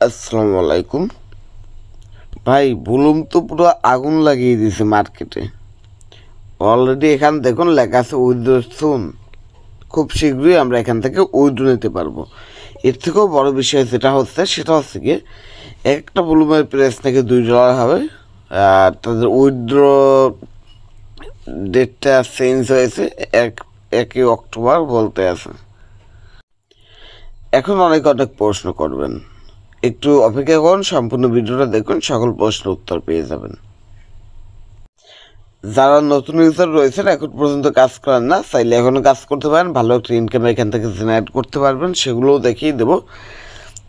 আসসালামু আলাইকুম ভাই। বুলুম তো পুরো আগুন লাগিয়ে দিয়েছে মার্কেটে। অলরেডি এখান দেখুন লেখা আছে উইথড্র সুন। খুব শীঘ্রই আমরা এখান থেকে উইথড্র নিতে পারবো। এর থেকেও বড় বিষয় সেটা হচ্ছে গিয়ে একটা বুলুমের প্রাইস নাকি $2 হবে। আর তাদের উইথড্র ডেটটা চেঞ্জ হয়েছে 1 অক্টোবর বলতে আছে। এখন অনেক প্রশ্ন করবেন, একটু অপেক্ষা করুন, সম্পূর্ণ ভিডিওটা দেখুন, সকল প্রশ্নের উত্তর পেয়ে যাবেন। যারা নতুন ইউজার রয়েছেন এখন পর্যন্ত কাজ করেন না, চাইলে এখনও কাজ করতে পারেন, ভালো একটা ইনকাম এখান থেকে জেনারেট করতে পারবেন, সেগুলোও দেখিয়ে দেবো।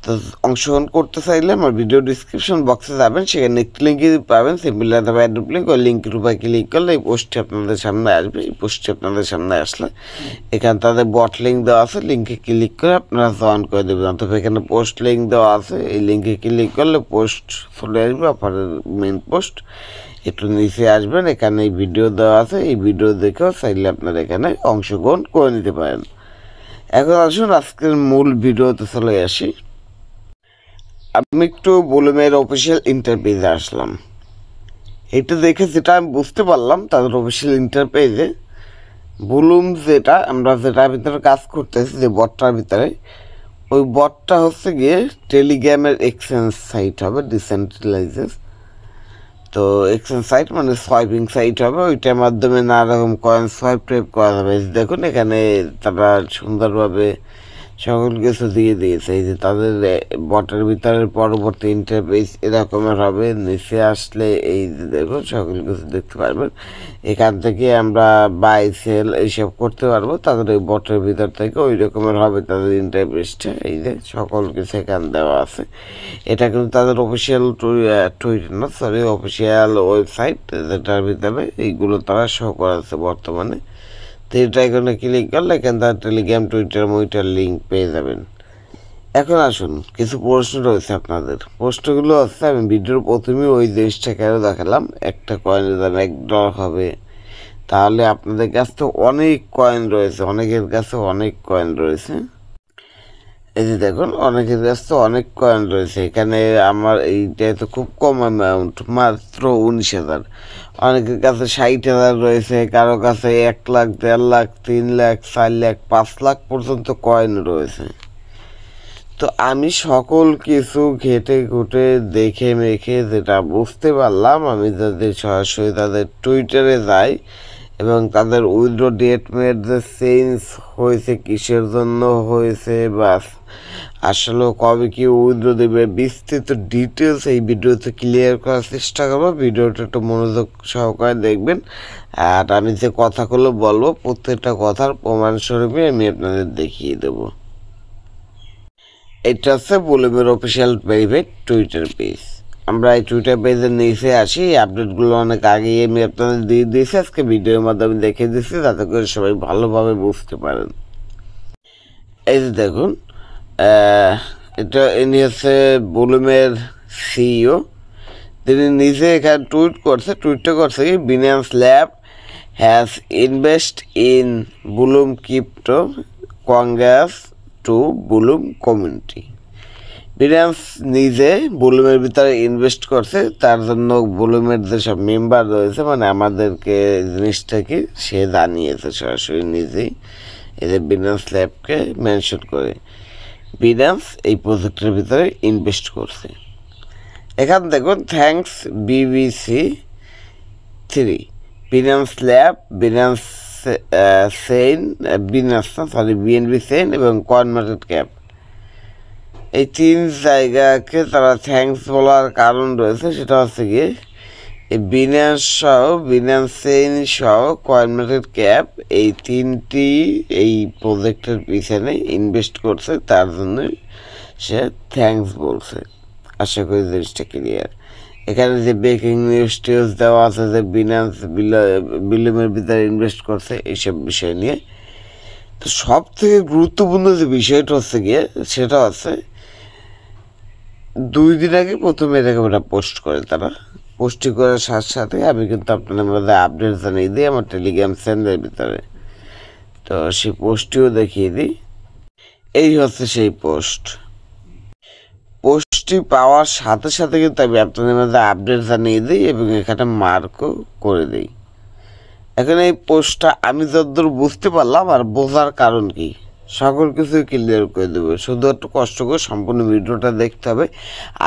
তো অংশগ্রহণ করতে চাইলে আমার ভিডিও ডিসক্রিপশন বক্সে যাবেন, সেখানে একটি লিঙ্কে পাবেন, সিম্পল অ্যাড্রপ লিঙ্ক। ওই লিঙ্কের উপরে ক্লিক করলে এই পোস্টটি আপনাদের সামনে আসবে। এই পোস্টটি আপনাদের সামনে আসলে এখানে তাদের বট লিঙ্ক দেওয়া আছে, লিঙ্কে ক্লিক করে আপনারা জয়েন করে দেবেন। অথবা এখানে পোস্ট লিঙ্ক দেওয়া আছে, এই লিঙ্কে ক্লিক করলে পোস্ট চলে আসবে, আপনাদের মেন পোস্ট। একটু নিচে আসবেন, এখানে এই ভিডিও দেওয়া আছে, এই ভিডিও দেখেও চাইলে আপনারা এখানে অংশগ্রহণ করে নিতে পারেন। এখন আসুন আজকের মূল ভিডিওতে চলে আসি। আমি একটু বুলুমের অফিসিয়াল ইন্টারপেজে আসলাম। এটা দেখে যেটা আমি বুঝতে পারলাম, তাদের অফিসিয়াল ইন্টারপেজে বুলুম যেটার ভিতরে কাজ করতেছি, যে বটটার ভিতরে, ওই বটটা হচ্ছে গিয়ে টেলিগ্রামের এক্সচেঞ্জ সাইট হবে, ডিসেন্ট্রালাইজেড। তো এক্সচেঞ্জ সাইট মানে সোয়াইপিং সাইট হবে, ওইটার মাধ্যমে নানা রকম কয়েন সোয়াইপ টাইপ করা যাবে। দেখুন এখানে তারা সুন্দরভাবে সকল কিছু দিয়ে দিয়েছে। এই যে তাদের বটের ভিতরে পরবর্তী ইন্টারফেস এরকমের হবে। নিচে আসলে এই যে দেখুন সকল কিছু দেখতে পারবেন। এখান থেকে আমরা বাই সেল এইসব করতে পারবো। তাদের এই বটের ভিতর থেকে ওই রকমের হবে তাদের ইন্টারফেসটা। এই যে সকল কিছু এখানে দেওয়া আছে। এটা কিন্তু তাদের অফিসিয়াল টুইটার না, সরি, অফিসিয়াল ওয়েবসাইট, যেটার ভিতরে এইগুলো তারা শো করাচ্ছে বর্তমানে। তো এটা এখানে ক্লিক করলে এখানে তার টেলিগ্রাম, টুইটার, মইটার লিঙ্ক পেয়ে যাবেন। এখন আসুন, কিছু প্রশ্ন রয়েছে আপনাদের। প্রশ্নগুলো হচ্ছে, আমি ভিডিওর প্রথমেই ওই জিনিসটা কেন দেখালাম, একটা কয়েনের দাম $1 হবে। তাহলে আপনাদের কাছে তো অনেক কয়েন রয়েছে, অনেকের কাছে অনেক কয়েন রয়েছে। এই যে দেখুন অনেকের কাছে তো অনেক কয়েন রয়েছে। এখানে আমার এইটা তো খুব কম অ্যামাউন্ট, মাত্র 19,000। অনেকের কাছে 60,000 রয়েছে, কারো কাছে 1 লাখ, 1.5 লাখ, 3 লাখ, 4 লাখ, 5 লাখ পর্যন্ত কয়েন রয়েছে। তো আমি সকল কিছু ঘেটে ঘুটে দেখে মেখে যেটা বুঝতে পারলাম, আমি তাদের সরাসরি তাদের টুইটারে যাই এবং তাদের উইথড্র ডেট মেট যে চেঞ্জ হয়েছে, কিসের জন্য হয়েছে, বা আসলে কবে কি উইথড্র দেবে, বিস্তৃত ডিটেলস এই ভিডিওতে ক্লিয়ার করার চেষ্টা করবো। ভিডিওটা একটু মনোযোগ সহকারে দেখবেন। আর আমি যে কথাগুলো বলবো প্রত্যেকটা কথার প্রমাণস্বরূপে আমি আপনাদের দেখিয়ে দেবো। এটা হচ্ছে বুলুমের অফিসিয়াল ভেরিফাইড টুইটার পেজ। আমরা এই টুইটার পেজের নিচে আসি। এই আপডেটগুলো অনেক আগেই আমি আপনাদের দিয়ে দিয়েছি, আজকে ভিডিওর মাধ্যমে দেখিয়ে দিচ্ছি যাতে করে সবাই ভালোভাবে বুঝতে পারেন। এই যে দেখুন, এটা ইনি হচ্ছে বুলুমের সিইও। তিনি নিজে এখানে টুইটটা করছে কি, Binance lab has invest in Blum crypto, congrats to Blum community. Binance নিজে বুলুমের ভিতরে ইনভেস্ট করছে, তার জন্য বুলুমের যেসব মেম্বার রয়েছে, মানে আমাদেরকে জিনিসটা কি সে জানিয়েছে সরাসরি নিজেই। এদের বিনান্স ল্যাবকে মেনশন করে বিনান্স এই প্রজেক্টের ভিতরে ইনভেস্ট করছে। এখানে দেখুন thanks BBC3, Binance lab, Binance chain, BNB chain এবং কয়েন মার্কেট ক্যাপ, এই 3 জায়গাকে তারা থ্যাঙ্কস বলার কারণ রয়েছে। সেটা হচ্ছে কি, এই বিনান্স সহ, বিনান্স চেইন সহ, কয়েন মার্কেট ক্যাপ, এই 3টি এই প্রজেক্টের পিছনে ইনভেস্ট করছে, তার জন্য সে থ্যাঙ্কস বলছে। আশা করি জিনিসটা ক্লিয়ার। এখানে যে ব্রেকিং নিউজ টিউজ দেওয়া আছে যে বিনান্স বুলুমের ভিতরে ইনভেস্ট করছে, এইসব বিষয় নিয়ে। তো সব থেকে গুরুত্বপূর্ণ যে বিষয়টা হচ্ছে গিয়ে, সেটা হচ্ছে 2 দিন আগে প্রথমে এরকম একটা পোস্ট করে তারা। পোস্টটি করার সাথে সাথে আমি কিন্তু আপনাদের মধ্যে আপডেট জানিয়ে দিই আমার টেলিগ্রাম চ্যানেলের ভিতরে। তো সেই পোস্টটিও দেখিয়ে দিই। এই হচ্ছে সেই পোস্ট। পোস্টটি পাওয়ার সাথে সাথে কিন্তু আমি আপনাদের মধ্যে আপডেট জানিয়ে দিই এবং এখানে মার্কও করে দিই। এখন এই পোস্টটা আমি যতদূর বুঝতে পারলাম আর বোঝার কারণ কি সকল কিছুই ক্লিয়ার করে দেবো, শুধু একটু কষ্ট করে সম্পূর্ণ ভিডিওটা দেখতে হবে।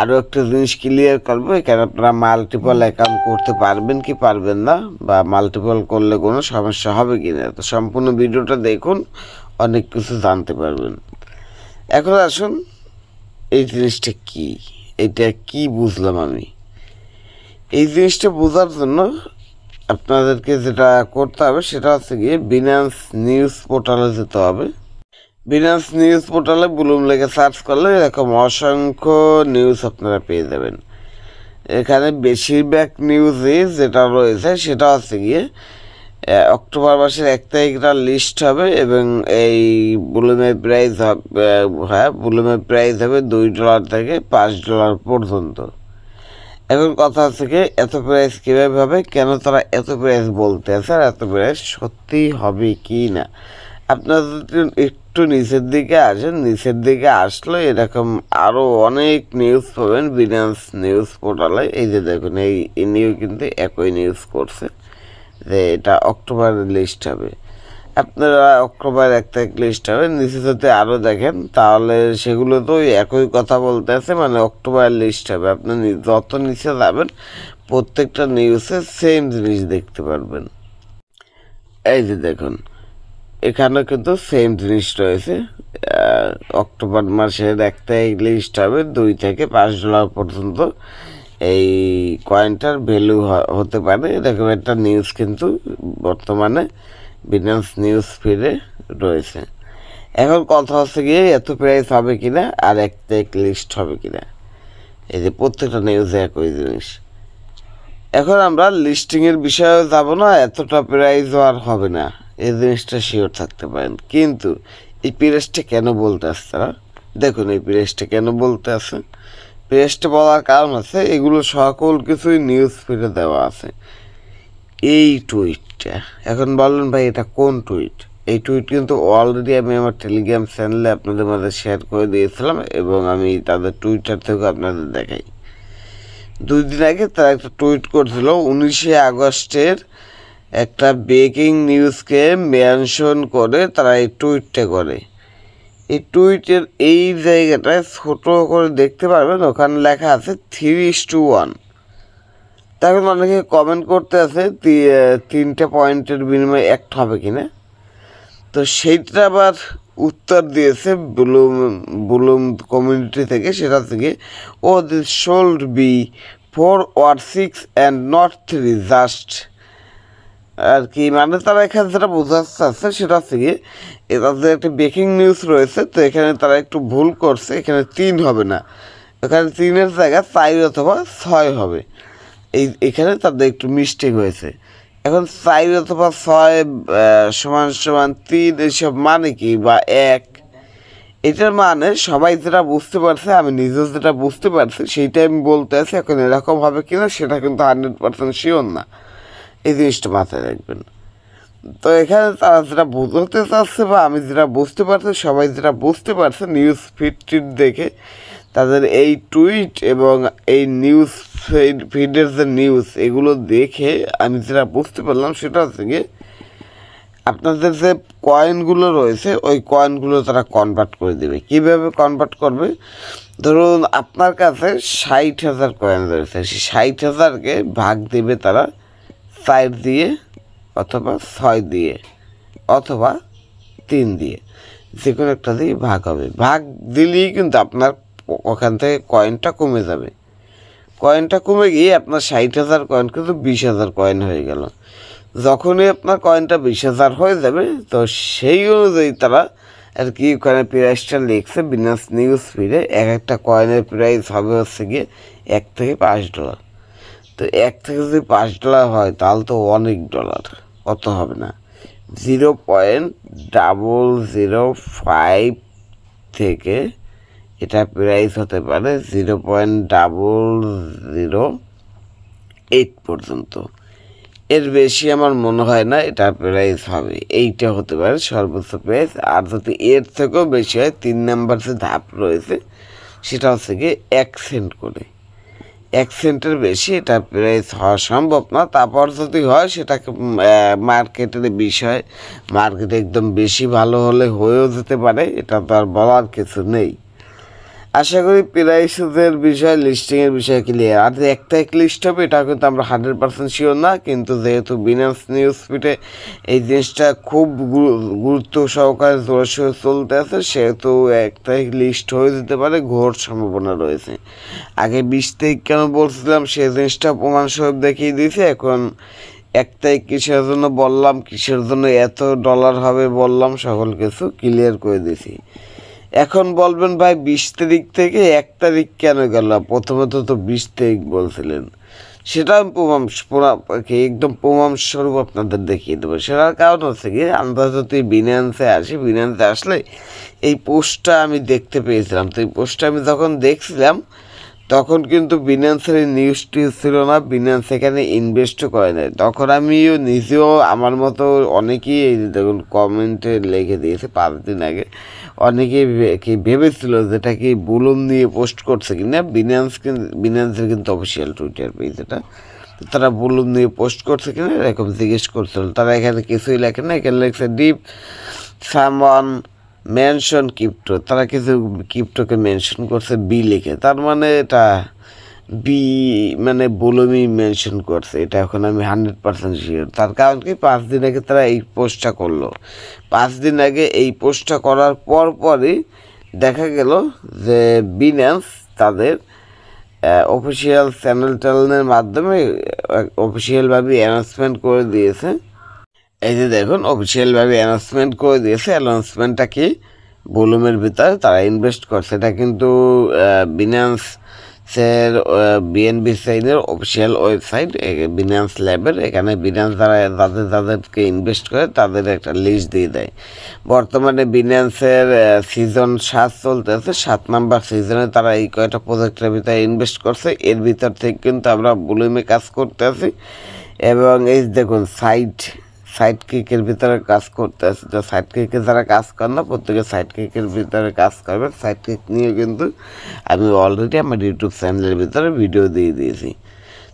আরও একটা জিনিস ক্লিয়ার করবো, এখানে আপনারা মাল্টিপল অ্যাকাউন্ট করতে পারবেন কি পারবেন না, বা মাল্টিপল করলে কোনো সমস্যা হবে কি না। তো সম্পূর্ণ ভিডিওটা দেখুন, অনেক কিছু জানতে পারবেন। এখন আসুন এই জিনিসটা কি, এটা কি বুঝলাম আমি। এই জিনিসটা বোঝার জন্য আপনাদেরকে যেটা করতে হবে সেটা হচ্ছে গিয়ে বিনান্স নিউজ পোর্টালে যেতে হবে। বিনান্স নিউজ পোর্টালে বুলুম লেগে সার্চ করলে এরকম অসংখ্য নিউজ আপনারা পেয়ে যাবেন। এখানে বেশিরভাগ নিউজই যেটা রয়েছে সেটা হচ্ছে গিয়ে অক্টোবর মাসের 1 তারিখটা লিস্ট হবে এবং এই বুলুমের প্রাইস হবে, বুলুমের প্রাইস হবে $2 থেকে $5 পর্যন্ত। এখন কথা হচ্ছে কি এত প্রাইস কীভাবে হবে, কেন তারা এত প্রাইস বলতে আছে, আর এত প্রাইস সত্যি হবে কি না। আপনারা যদি একটু নিচের দিকে আসেন, নিচের দিকে আসলে এরকম আরও অনেক নিউজ পাবেন বিনান্স নিউজ পোর্টালে। এই যে দেখুন এই নিউ কিন্তু একই নিউজ করছে যে এটা অক্টোবরের লিস্ট হবে। আপনারা অক্টোবর 1 তারিখ লিস্ট হবে, নিচে যদি আরও দেখেন তাহলে সেগুলো তো একই কথা বলতে আছে, মানে অক্টোবরের লিস্ট হবে। আপনি যত নিচে যাবেন প্রত্যেকটা নিউজে সেম জিনিস দেখতে পারবেন। এই যে দেখুন এখানে কিন্তু সেম জিনিস রয়েছে, অক্টোবর মাসের 1 তারিখ লিস্ট হবে, $2 থেকে $5 পর্যন্ত এই কয়েনটার ভ্যালু হতে পারে, এরকম একটা নিউজ কিন্তু বর্তমানে বিনান্স নিউজ ফিডে রয়েছে। এখন কথা হচ্ছে গিয়ে এত প্রাইস হবে কিনা আর 1 তারিখ লিস্ট হবে কিনা। এই যে প্রত্যেকটা নিউজে একই জিনিস। এখন আমরা লিস্টিংয়ের বিষয়ে যাব না, এতটা প্রাইসও আর হবে না, এই জিনিসটা শিওর থাকতে পারেন। কিন্তু এই প্রাইসটা কেন বলতে আসছে তারা, দেখুন এই প্রাইসটা কেন বলতে আছে। প্রাইসটা বলার কারণ আছে, এগুলো সকল কিছুই নিউজ ফিডে দেওয়া আছে। এই টুইটটা এখন বললেন ভাই এটা কোন টুইট, এই টুইট কিন্তু অলরেডি আমি আমার টেলিগ্রাম চ্যানেলে আপনাদের মাঝে শেয়ার করে দিয়েছিলাম এবং আমি তাদের টুইটার থেকে আপনাদের দেখাই। 2 দিন আগে তারা একটা টুইট করছিল, 19 আগস্টের একটা ব্রেকিং নিউজকে মেনশন করে তারা এই টুইটটা করে। এই টুইটের এই জায়গাটায় ছোট করে দেখতে পারবেন, ওখানে লেখা আছে 3:1। তখন অনেকে কমেন্ট করতে আছে 3টে পয়েন্টের বিনিময়ে একটা হবে কিনা। তো সেইটা আবার উত্তর দিয়েছে বুলুম কমিউনিটি থেকে, সেটা থেকে this should be 4 or 6 and not 3 just আর কি। মানে তারা এখানে যেটা বোঝাতে চাচ্ছে সেটা হচ্ছে গিয়ে তাদের একটা ব্রেকিং নিউজ রয়েছে, তো এখানে তারা একটু ভুল করছে, এখানে 3 হবে না, এখানে 3-এর জায়গায় 4 অথবা 6 হবে। এখানে তাদের একটু মিস্টেক হয়েছে। এখন 4 অথবা 6 সমান সমান 3 এসব মানে কি, বা 1, এটার মানে সবাই যেটা বুঝতে পারছে, আমি নিজেও যেটা বুঝতে পারছি সেইটাই আমি বলতে আছি। এখন এরকম হবে কিনা সেটা কিন্তু 100% শিওর না, এই জিনিসটা মাথায় রাখবেন। তো এখানে তারা যেটা বুঝতে চাচ্ছে বা আমি যেটা বুঝতে পারছি, সবাই যেটা বুঝতে পারছে নিউজ ফিডটি দেখে, তাদের এই টুইট এবং এই নিউজ ফিডের যে নিউজ এগুলো দেখে আমি যেটা বুঝতে পারলাম সেটা হচ্ছে গিয়ে আপনাদের যে কয়েনগুলো রয়েছে ওই কয়েনগুলো তারা কনভার্ট করে দেবে। কীভাবে কনভার্ট করবে, ধরুন আপনার কাছে 60,000 কয়েন রয়েছে, সেই 60,000কে ভাগ দেবে তারা 4 দিয়ে অথবা 6 দিয়ে অথবা 3 দিয়ে, যে কোনো একটা দিয়ে ভাগ হবে। ভাগ দিলেই কিন্তু আপনার ওখান থেকে কয়েনটা কমে যাবে। কয়েনটা কমে গিয়ে আপনার 60,000 কয়েন কিন্তু 20,000 কয়েন হয়ে গেল। যখনই আপনার কয়েনটা 20,000 হয়ে যাবে, তো সেই অনুযায়ী তারা আর কি ওখানে প্রাইসটা লিখছে বিনান্স নিউজ ফিডে। এক একটা কয়েনের প্রাইস হবে হচ্ছে গিয়ে $1 থেকে $5। তো 1 থেকে যদি $5 হয় তাহলে তো অনেক ডলার, অত হবে না। 0.005 থেকে এটা প্রাইস হতে পারে 0.008 পর্যন্ত, এর বেশি আমার মনে হয় না এটা প্রাইস হবে। এইটা হতে পারে সর্বোচ্চ প্রাইস, আর যদি এর থেকেও বেশি হয় 3 নাম্বার যে ধাপ রয়েছে সেটা হচ্ছে কি 1 সেন্ট করে। 1 সেন্টের বেশি এটা প্রাইস হওয়া সম্ভব না। তারপর যদি হয় সেটাকে মার্কেটের বিষয়, মার্কেটে একদম বেশি ভালো হলে হয়েও যেতে পারে, এটা তো আর বলার কিছু নেই। আশা করি প্রাইসের বিষয়, লিস্টিংয়ের বিষয় ক্লিয়ার। আর যে একটাই লিস্ট হবে এটা কিন্তু আমরা 100% শিওর না, কিন্তু যেহেতু বিনান্স নিউজ ফিডে এই জিনিসটা খুব গুরুত্ব সহকারে জোরসোর চলতে আছে, সেহেতু একটাই লিস্ট হয়ে যেতে পারে, ঘোর সম্ভাবনা রয়েছে। আগে 20 তারিখ কেন বলছিলাম সেই জিনিসটা প্রমাণস্বরূপ দেখিয়ে দিয়েছে। এখন 1 তারিখ কিসের জন্য বললাম, কিসের জন্য এত ডলার হবে বললাম, সকল কিছু ক্লিয়ার করে দিয়েছি। এখন বলবেন ভাই 20 তারিখ থেকে 1 তারিখ কেন গেল? প্রথমত তো 20 তারিখ বলছিলেন, সেটা আমি একদম প্রমাণস্বরূপ আপনাদের দেখিয়ে দেবো। সেটার কারণ হচ্ছে কি, আমরা যদি বিনান্সে আসি, বিনান্সে আসলে এই পোস্টটা আমি দেখতে পেয়েছিলাম। তো এই পোস্টটা আমি যখন দেখছিলাম তখন কিন্তু বিনান্সের নিউজটি ছিল না, বিনান্স এখানে ইনভেস্টও করে নাই। তখন আমিও নিজেও আমার মতো অনেকেই এই দেখুন কমেন্টে লিখে দিয়েছে 5 দিন আগে, অনেকেই কি ভেবেছিল যেটা কি বুলুম নিয়ে পোস্ট করছে কিনা। বিনান্সের কিন্তু অফিসিয়াল টুইটার পেজ এটা, তারা বুলুম নিয়ে পোস্ট করছে কিনা এরকম জিজ্ঞেস করছিল। তারা এখানে কিছুই লেখে না, এখানে লেখছে ডিপ সামওয়ান মেনশন ক্রিপ্টো। তারা কিছু ক্রিপ্টোকে মেনশন করছে বি লিখে, তার মানে এটা বি মানে বুলুমই মেনশন করছে, এটা এখন আমি 100% শিওর। তার কারণ কি, 5 দিন আগে তারা এই পোস্টটা করলো। 5 দিন আগে এই পোস্টটা করার পরই দেখা গেল যে বিনান্স তাদের অফিসিয়াল চ্যানেলের মাধ্যমে অফিসিয়ালভাবে অ্যানাউন্সমেন্ট করে দিয়েছে। এই যে দেখুন অফিসিয়ালভাবে অ্যানাউন্সমেন্ট করে দিয়েছে। অ্যানাউন্সমেন্টটা কি, ভলিউমের ভিতরে তারা ইনভেস্ট করছে। এটা কিন্তু বিনান্সের বিএনবি সাইনের অফিসিয়াল ওয়েবসাইট, বিনান্স ল্যাবের। এখানে বিনান্স যারা যাদেরকে ইনভেস্ট করে তাদের একটা লিস্ট দিয়ে দেয়। বর্তমানে বিনান্সের সিজন 7 চলতেছে, 7 নাম্বার সিজনে তারা এই কয়টা প্রজেক্টের ভিতরে ইনভেস্ট করছে। এর ভিতর থেকে কিন্তু আমরা ভলিউমে কাজ করতে আছি। এবং এই দেখুন সাইড কিকের ভিতরে কাজ করতে আছে। তো সাইড কিকে যারা কাজ করেন না, প্রত্যেকে সাইড কিকের ভিতরে কাজ করবেন। সাইড কিক নিয়ে কিন্তু আমি অলরেডি আমার ইউটিউব চ্যানেলের ভিতরে ভিডিও দিয়ে দিয়েছি।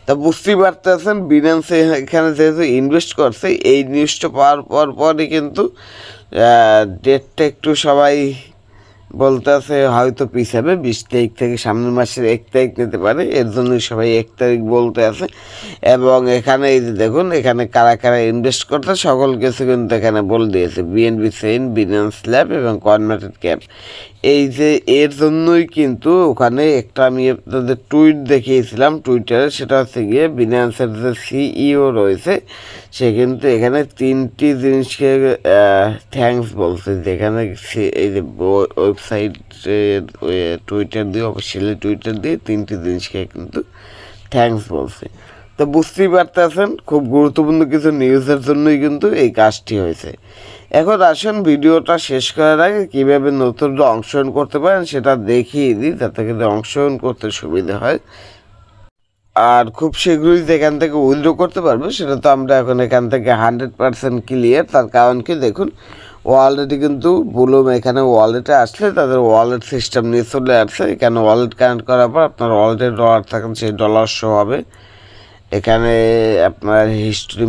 তা বুঝতেই পারতেছেন বিনান্সে এখানে যেহেতু ইনভেস্ট করছে, এই নিউজটা পাওয়ার পরই কিন্তু ডেটটা একটু সবাই বলতে আছে হয়তো পিছাবে, 20 তারিখ থেকে সামনের মাসের 1 তারিখ নিতে পারে, এর জন্যই সবাই 1 তারিখ বলতে আছে। এবং এখানে এই যে দেখুন এখানে কারা কারা ইনভেস্ট করতে সকল কিছু কিন্তু এখানে বলে দিয়েছে, বিএনবি চেইন, বিনান্স ল্যাব এবং কনভার্টেড ক্যাপ। এই যে এর জন্যই কিন্তু ওখানে একটা আমি আপনাদের টুইট দেখিয়েছিলাম টুইটারে, সেটা হচ্ছে গিয়ে বিনান্সের যে সিইও রয়েছে সে কিন্তু এখানে 3টি জিনিসকে থ্যাঙ্কস বলছে। যেখানে এই যে ওয়েবসাইটের টুইটার দিয়ে, অফিসিয়ালি টুইটার দিয়ে 3টি জিনিসকে কিন্তু থ্যাঙ্কস বলছে। তো বুঝতেই পারতেছেন খুব গুরুত্বপূর্ণ কিছু নিউজের জন্যই কিন্তু এই কাজটি হয়েছে। এখন আসুন ভিডিওটা শেষ করার আগে কীভাবে নতুনরা অংশগ্রহণ করতে পারেন সেটা দেখিয়ে দিই, যাতে করে অংশগ্রহণ করতে সুবিধা হয়। আর খুব শীঘ্রই যেখান থেকে উইথড্র করতে পারবো সেটা তো আমরা এখন এখান থেকে 100% ক্লিয়ার। তার কারণ কি, দেখুন অলরেডি কিন্তু বুলুম এখানে ওয়ালেটে আসলে তাদের ওয়ালেট সিস্টেম নিয়ে চলে আসছে। এখানে ওয়ালেট কানেক্ট করার পর আপনার ওয়ালেটে ডলার থাকেন, সেই ডলার শো হবে। এখানে আপনার হিস্ট্রি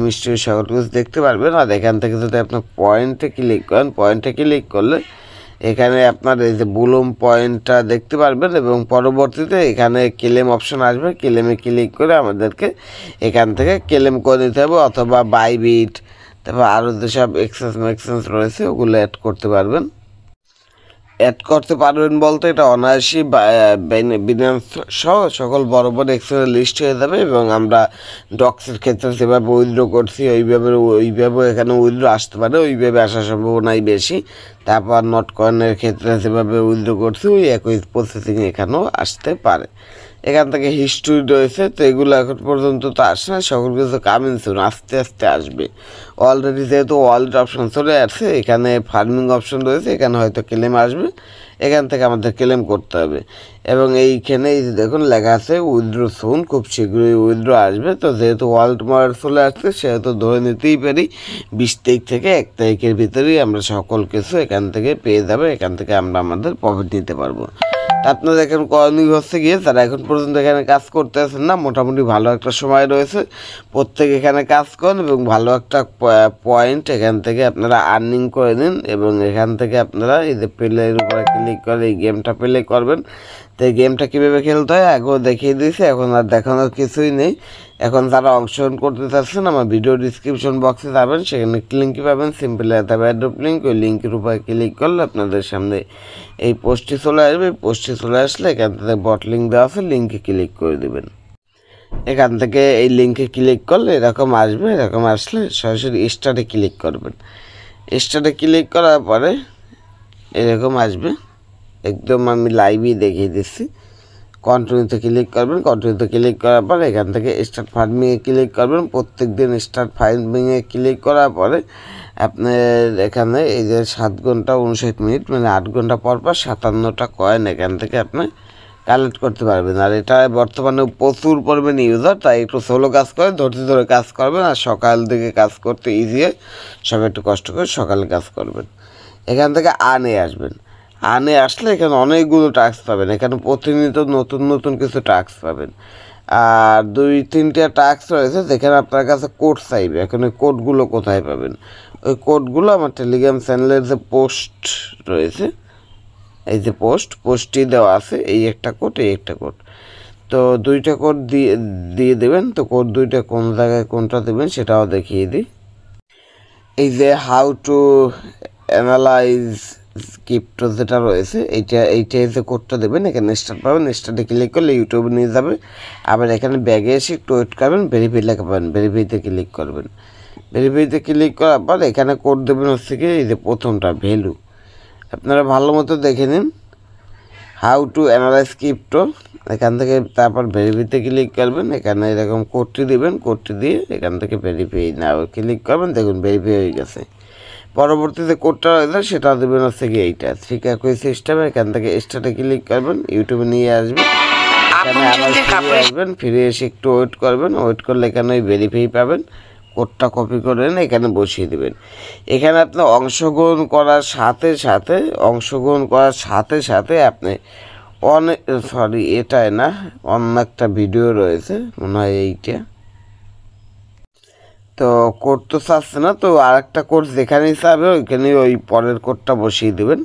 সকল কিছু দেখতে পারবেন। আর এখান থেকে যদি আপনার পয়েন্টে ক্লিক করেন, পয়েন্টে ক্লিক করলে এখানে আপনার এই যে বুলুম পয়েন্টটা দেখতে পারবেন এবং পরবর্তীতে এখানে ক্লেম অপশন আসবে। ক্লেমে ক্লিক করে আমাদেরকে এখান থেকে ক্লেম করে নিতে হবে, অথবা বাইবিট, তারপর আরও যেসব এক্সচেঞ্জ রয়েছে ওগুলো অ্যাড করতে পারবেন। বলতে এটা অনায়াসই বিনান্স সহ সকল বড় বড় এক্সচেঞ্জের লিস্ট হয়ে যাবে। এবং আমরা ডক্সের ক্ষেত্রে যেভাবে উইথড্র করছি ওইভাবে এখানে উইথড্র আসতে পারে, ওইভাবে আসার সম্ভাবনাই বেশি। তারপর নট কয়েনের ক্ষেত্রে যেভাবে উইথড্র করছি ওই একই প্রসেসিং এখানেও আসতে পারে। এখান থেকে হিস্ট্রি রয়েছে, তো এগুলো এখন পর্যন্ত তো আসে না, সকল কিছু কামিং সুন, আস্তে আস্তে আসবে। অলরেডি যেহেতু ওয়ালেট অপশন চলে আসছে, এখানে ফার্মিং অপশন রয়েছে, এখানে হয়তো ক্লেম আসবে, এখান থেকে আমাদের ক্লেম করতে হবে। এবং এইখানে এই যে দেখুন লেখা আছে উইথড্র সুন, খুব শীঘ্রই উইথড্র আসবে। তো যেহেতু ওয়ালেট মডেল চলে আসছে সেহেতু ধরে নিতেই পারি 20 তারিখ থেকে 1 তারিখের ভিতরেই আমরা সকল কিছু এখান থেকে পেয়ে যাবে, এখান থেকে আমরা আমাদের প্রফিট নিতে পারবো। আপনাদের এখন করণীয় হচ্ছে গিয়ে যারা এখন পর্যন্ত এখানে কাজ করতে আছেন না, মোটামুটি ভালো একটা সময় রয়েছে, প্রত্যেকে এখানে কাজ করেন এবং ভালো একটা পয়েন্ট এখান থেকে আপনারা আর্নিং করে নিন এবং এখান থেকে আপনারা এই যে প্লের উপরে ক্লিক করে এই গেমটা প্লে করবেন। তো এই গেমটা কীভাবে খেলতে হয় আগেও দেখিয়ে দিয়েছি, এখন আর দেখানোর কিছুই নেই। এখন যারা অংশগ্রহণ করতে চাচ্ছেন আমার ভিডিও ডিসক্রিপশন বক্সে যাবেন, সেখানে লিঙ্কই পাবেন, সিম্পল অ্যাড্রপ লিঙ্ক, ওই লিঙ্কের উপরে ক্লিক করলে আপনাদের সামনে এই পোস্টটি চলে আসবে। এই পোস্টটি চলে আসলে এখান থেকে বট লিঙ্ক দেওয়া আছে, লিঙ্কে ক্লিক করে দেবেন। এখান থেকে এই লিঙ্কে ক্লিক করলে এরকম আসবে, এরকম আসলে সরাসরি স্টার্টে ক্লিক করবেন। স্টার্টে ক্লিক করার পরে এরকম আসবে, একদম আমি লাইভই দেখিয়ে দিচ্ছি। কন্টিনিউতে ক্লিক করবেন, কন্টিনিউতে ক্লিক করার পর এখান থেকে স্টার্ট ফার্মিংয়ে ক্লিক করবেন। প্রত্যেক দিন স্টার্ট ফার্মিংয়ে ক্লিক করার পরে আপনার এখানে এই যে 7 ঘন্টা 59 মিনিট মানে 8 ঘন্টা পর পর 57টা কয়েন এখান থেকে আপনি কালেক্ট করতে পারবেন। আর এটা বর্তমানে প্রচুর পরিমাণে ইউজার, তাই একটু স্লো কাজ করে ধৈর্য ধরে কাজ করবেন। আর সকাল দিকে কাজ করতে ইজি হয়, সবাই একটু কষ্ট করে সকালে কাজ করবেন। এখান থেকে আর্নে আসবেন, আর্নে আসলে এখানে অনেকগুলো টাস্ক পাবেন, এখানে প্রতিনিয়ত নতুন নতুন কিছু টাস্ক পাবেন। আর 2-3টা টাস্ক রয়েছে যেখানে আপনার কাছে কোড চাইবে। এখন ওই কোডগুলো কোথায় পাবেন? ওই কোডগুলো আমার টেলিগ্রাম চ্যানেলের যে পোস্ট রয়েছে, এই যে পোস্টটি দেওয়া আছে, এই একটা কোড, এই একটা কোড। তো 2টা কোড দিয়ে দেবেন। তো কোড 2টা কোন জায়গায় কোনটা দেবেন সেটাও দেখিয়ে দিই। এই যে হাউ টু অ্যানালাইজ ক্রিপ্টো যেটা রয়েছে, এইটা যে কোডটা দেবেন, এখানে স্টার্ট পাবেন, স্টার্টে ক্লিক করলে ইউটিউবে নিয়ে যাবে। আবার এখানে ব্যাগে এসে একটু ওয়েট করবেন, ভেরিফাই লেখা পাবেন, ভেরিফাইতে ক্লিক করবেন। ভেরিফাইতে ক্লিক করার পর এখানে কোড দেবেন হচ্ছে কি এই যে প্রথমটা ভ্যালু, আপনারা ভালো মতো দেখে নিন, হাউ টু অ্যানালাইজ ক্রিপ্টো। এখান থেকে তারপর ভেরিফাইতে ক্লিক করবেন, এখানে এরকম কোডটি দেবেন, কোডটি দিয়ে এখান থেকে ভেরিফাই না ক্লিক করবেন, দেখুন ভেরিফাই হয়ে গেছে। পরবর্তীতে কোডটা রয়েছে সেটা দেবেন হচ্ছে কি এইটা, ঠিক একই সিস্টেমে এখান থেকে স্টার্টে ক্লিক করবেন, ইউটিউবে নিয়ে আসবেন, এখানে আবার ফিরে আসবেন, ফিরে এসে একটু ওয়েট করবেন, ওয়েট করলে এখানে ওই ভেরিফাই পাবেন, কোডটা কপি করে এনে এখানে বসিয়ে দেবেন। এখানে আপনি অংশগ্রহণ করার সাথে সাথে আপনি অনেক এটাই না, অন্য একটা ভিডিও রয়েছে মনে হয় এইটা, তো কোড তো চাচ্ছে না, তো আর একটা কোড যেখানেই চাবে ওইখানে ওই পরের কোডটা বসিয়ে দেবেন।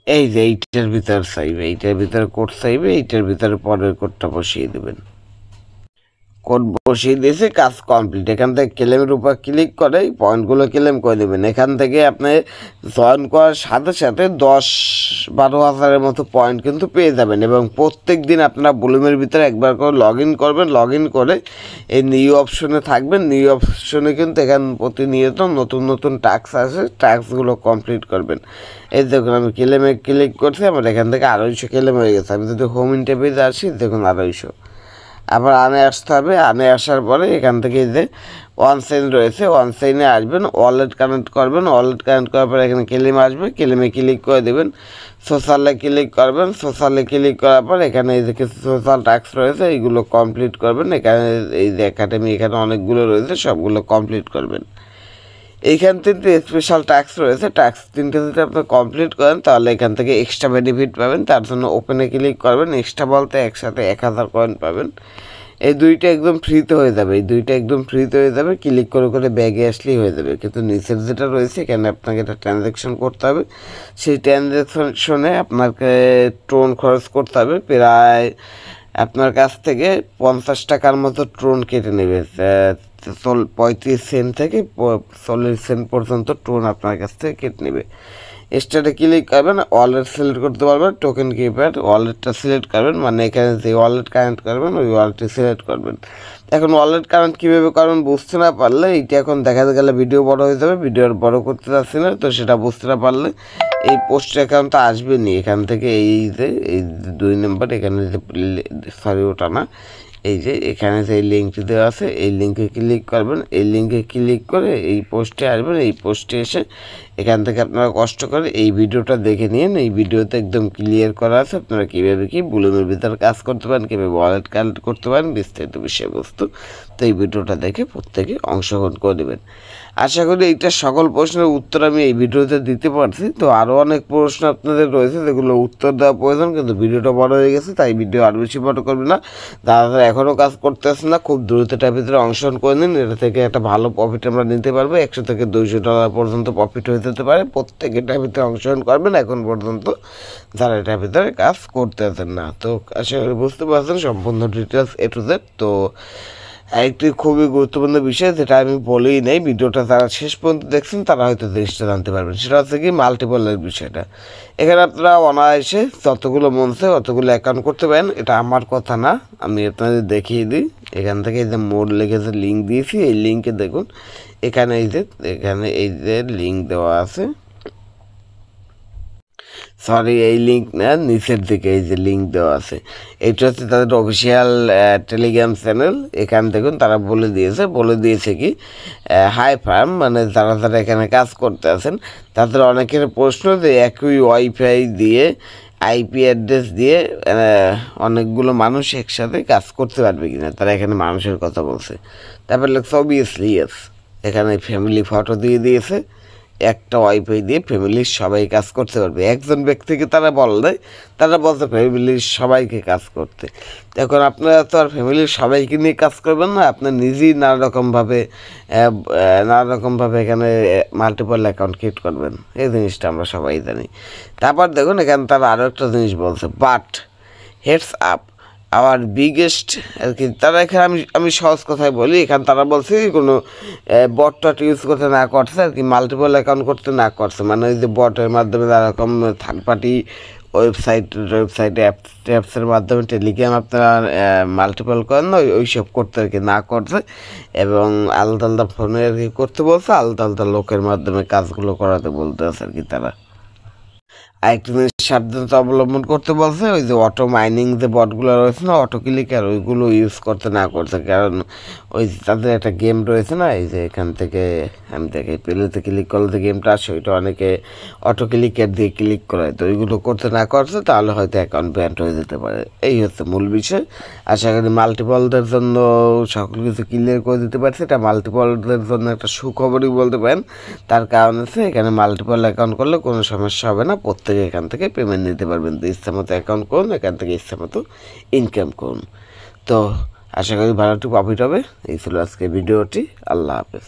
এই যে এইটার ভিতরে চাইবে, এইটার ভিতরে কোড চাইবে, এইটার ভিতরে পরের কোডটা বসিয়ে দেবেন। কোড বসিয়ে দিয়েছে, কাজ কমপ্লিট। এখান থেকে ক্লেমের উপর ক্লিক করে পয়েন্টগুলো ক্লেম করে দেবেন। এখান থেকে আপনি জয়েন করার সাথে সাথে 10-12 হাজারের মতো পয়েন্ট কিন্তু পেয়ে যাবেন এবং প্রত্যেক দিন আপনারা ভলিউমের ভিতরে একবার করে লগ ইন করবেন, লগ ইন করে এই নিউ অপশনে থাকবেন। নিউ অপশনে কিন্তু এখানে প্রতিনিয়ত নতুন নতুন টাস্ক আসে, টাস্কগুলো কমপ্লিট করবেন। এই দেখুন আমি ক্লেমে ক্লিক করছি, আমার এখান থেকে 250 ক্লেম হয়ে গেছে। আমি যদি হোম ইন্টারভিউতে আসি, দেখুন 250। আবার আনে আসতে হবে, আনে আসার পরে এখান থেকে যে OneChain রয়েছে, OneChain-এ আসবেন, ওয়ালেট কানেক্ট করবেন, ওয়ালেট কানেক্ট করার পরে এখানে ক্লেম আসবে, ক্লেমে ক্লিক করে দেবেন, সোশ্যালে ক্লিক করবেন, সোশ্যালে ক্লিক করার পর এখানে এই যে কিছু সোশ্যাল টাস্ক রয়েছে এইগুলো কমপ্লিট করবেন। এখানে এই যে একাডেমি এখানে অনেকগুলো রয়েছে, সবগুলো কমপ্লিট করবেন। এইখান থেকে স্পেশাল টাস্ক রয়েছে, টাস্ক 3টে যদি আপনি কমপ্লিট করেন তাহলে এখান থেকে এক্সট্রা বেনিফিট পাবেন। তার জন্য ওপেনে ক্লিক করবেন, এক্সট্রা বলতে একসাথে 1000 কয়েন পাবেন। এই 2টা একদম ফ্রিতে হয়ে যাবে, এই 2টা একদম ফ্রিতে হয়ে যাবে, ক্লিক করে করে ব্যাগে আসলেই হয়ে যাবে। কিন্তু নিচের যেটা রয়েছে এখানে আপনাকে একটা ট্রানজ্যাকশন করতে হবে, সেই ট্রানজ্যাকশনে আপনাকে ট্রোন খরচ করতে হবে। প্রায় আপনার কাছ থেকে 50 টাকার মতো ট্রোন কেটে নেবে, 35 সেন্ট থেকে 40 সেন্ট পর্যন্ত ট্রোন আপনার কাছ থেকে কেটে নেবে। স্টার্টে ক্লিক করবেন, ওয়ালেট সিলেক্ট করতে পারবেন, টোকেন কিপ্যাড ওয়ালেটটা সিলেক্ট করবেন, মানে এখানে যে ওয়ালেট কানেক্ট করবেন ওই ওয়ালেটটি সিলেক্ট করবেন। এখন ওয়ালেট কানেক্ট কীভাবে করবেন বুঝতে না পারলে, এইটা এখন দেখা গেলে ভিডিও বড় হয়ে যাবে, ভিডিও বড় করতে চাচ্ছি না, তো সেটা বুঝতে না পারলে এই পোস্ট অ্যাকাউন্টটা আসবে নি এখান থেকে, এই যে 2 নম্বর এখানে যে সরি ওটা না, এই যে এখানে যে লিঙ্কটি দেওয়া আছে এই লিঙ্কে ক্লিক করবেন, এই লিঙ্কে ক্লিক করে এই পোস্টে আসবেন। এই পোস্টে এসে এখান থেকে আপনারা কষ্ট করে এই ভিডিওটা দেখে নিন। এই ভিডিওতে একদম ক্লিয়ার করা আছে আপনারা কীভাবে কি বুলুমের ভিতরে কাজ করতে পারেন, কীভাবে ওয়ালেট কালেক্ট করতে পারেন, বিস্তারিত বিষয়বস্তু। তো এই ভিডিওটা দেখে প্রত্যেকে অংশগ্রহণ করে দেবেন। আশা করি এইটা সকল প্রশ্নের উত্তর আমি এই ভিডিওতে দিতে পারছি। তো আরও অনেক প্রশ্ন আপনাদের রয়েছে যেগুলো উত্তর দেওয়া প্রয়োজন, কিন্তু ভিডিওটা বড় হয়ে গেছে তাই ভিডিও আরও বেশি বড় করবে না। যারা এখনও কাজ করতেছে না খুব দ্রুত এটার ভিতরে অংশগ্রহণ করে নিন। এটা থেকে একটা ভালো প্রফিট আমরা নিতে পারবো। $100 থেকে $200 পর্যন্ত প্রফিট হয়ে যেতে পারে। প্রত্যেকে এটার ভিতরে অংশগ্রহণ করবেন এখন পর্যন্ত যারা এটার ভিতরে কাজ করতেছেন না। তো আশা করি বুঝতে পারছেন সম্পূর্ণ ডিটেলস A to Z। তো একটি খুবই গুরুত্বপূর্ণ বিষয় যেটা আমি বলেই নেই, ভিডিওটা যারা শেষ পর্যন্ত দেখছেন তারা হয়তো জিনিসটা জানতে পারবেন। সেটা হচ্ছে কি মাল্টিপলের বিষয়টা। এখানে আপনারা অনায়াসে যতগুলো মন চায় অতগুলো অ্যাকাউন্ট করতে পারেন। এটা আমার কথা না, আমি আপনাদের দেখিয়ে দিই। এখান থেকে এই যে মোড লেগে যে লিঙ্ক দিয়েছি এই লিঙ্কে দেখুন, এখানে এই যে লিঙ্ক দেওয়া আছে, সরি এই লিঙ্ক না, নিচের দিকে এই যে লিঙ্ক দেওয়া আছে এইটা হচ্ছে তাদের অফিসিয়াল টেলিগ্রাম চ্যানেল। এখান দেখুন তারা বলে দিয়েছে কি হাই ফার্ম, মানে যারা এখানে কাজ করতে আছেন তাদের অনেকের প্রশ্ন যে একই ওয়াইফাই দিয়ে আইপি অ্যাড্রেস দিয়ে অনেকগুলো মানুষ একসাথে কাজ করতে পারবে কিনা, তারা এখানে মানুষের কথা বলছে। তারপর লাগছে অবভিয়াসলি ইয়েস, এখানে ফ্যামিলি ফটো দিয়ে দিয়েছে। একটা ওয়াইফাই দিয়ে ফ্যামিলির সবাই কাজ করতে পারবে। একজন ব্যক্তিকে তারা বলে, তারা বলছে ফ্যামিলির সবাইকে কাজ করতে। এখন আপনারা তো আর ফ্যামিলির সবাইকে নিয়ে কাজ করবেন না, আপনার নিজেই নানা রকমভাবে এখানে মাল্টিপল অ্যাকাউন্ট ক্রিয়েট করবেন। এই জিনিসটা আমরা সবাই জানি। তারপর দেখুন এখানে তারা আরও একটা জিনিস বলছে, but heads up our biggest আর কি। তারা এখানে আমি সহজ কথায় বলি, এখানে তারা বলছে কোনো বটটা ইউজ করতে না করছে আর কি, মাল্টিপল অ্যাকাউন্ট করতে না করছে। মানে ওই যে বটের মাধ্যমে এরকম থার্ড পার্টি ওয়েবসাইটে অ্যাপসের মাধ্যমে টেলিগ্রাম আপনারা মাল্টিপল করেন না, ওইসব করতে আর কি না করছে। এবং আলাদা আলাদা ফোনে আর কি করতে বলছে, আলাদা আলাদা লোকের মাধ্যমে কাজগুলো করাতে বলতে আছে আর কি। তারা আরেকটা জিনিস সাবধানতা অবলম্বন করতে বলছে, ওই যে অটো মাইনিং যে বটগুলো রয়েছে না, অটো ক্লিকার, ওইগুলো ইউজ করতে না করছে। কারণ ওই তাদের একটা গেম রয়েছে না, এই যে এখান থেকে আমি দেখে প্লেতে ক্লিক করলে যে গেমটা আসে ওইটা অনেকে অটো ক্লিকার দিয়ে ক্লিক করায়, তো ওইগুলো করতে না করছে, তাহলে হয়তো অ্যাকাউন্ট ব্যান্ড হয়ে যেতে পারে। এই হচ্ছে মূল বিষয়। আশা করি মাল্টিপলদের জন্য সকল কিছু ক্লিয়ার করে দিতে পারছে। এটা মাল্টিপলদের জন্য একটা সুখবরই বলতে পারেন। তার কারণ হচ্ছে এখানে মাল্টিপল অ্যাকাউন্ট করলে কোনো সমস্যা হবে না, প্রত্যেকে এখান থেকে পেমেন্ট নিতে পারবেন। তো ইচ্ছা মতো অ্যাকাউন্ট করুন, এখান থেকে ইচ্ছা মতো ইনকাম করুন। তো আশা করি ভালো একটু প্রফিট হবে। এই ছিল আজকে ভিডিওটি। আল্লাহ হাফেজ।